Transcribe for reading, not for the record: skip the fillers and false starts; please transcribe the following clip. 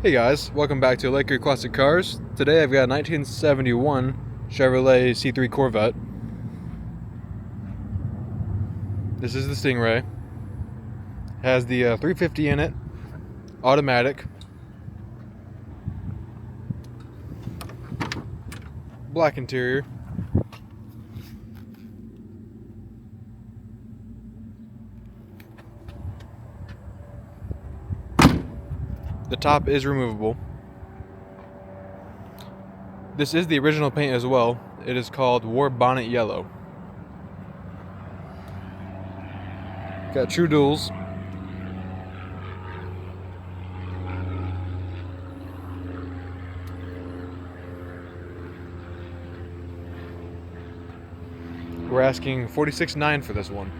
Hey guys, welcome back to Lake Erie Classic Cars. Today I've got a 1971 Chevrolet C3 Corvette. This is the Stingray. Has the 350 in it, automatic, black interior. The top is removable. This is the original paint as well. It is called War Bonnet Yellow. Got true duals. We're asking $46,900 for this one.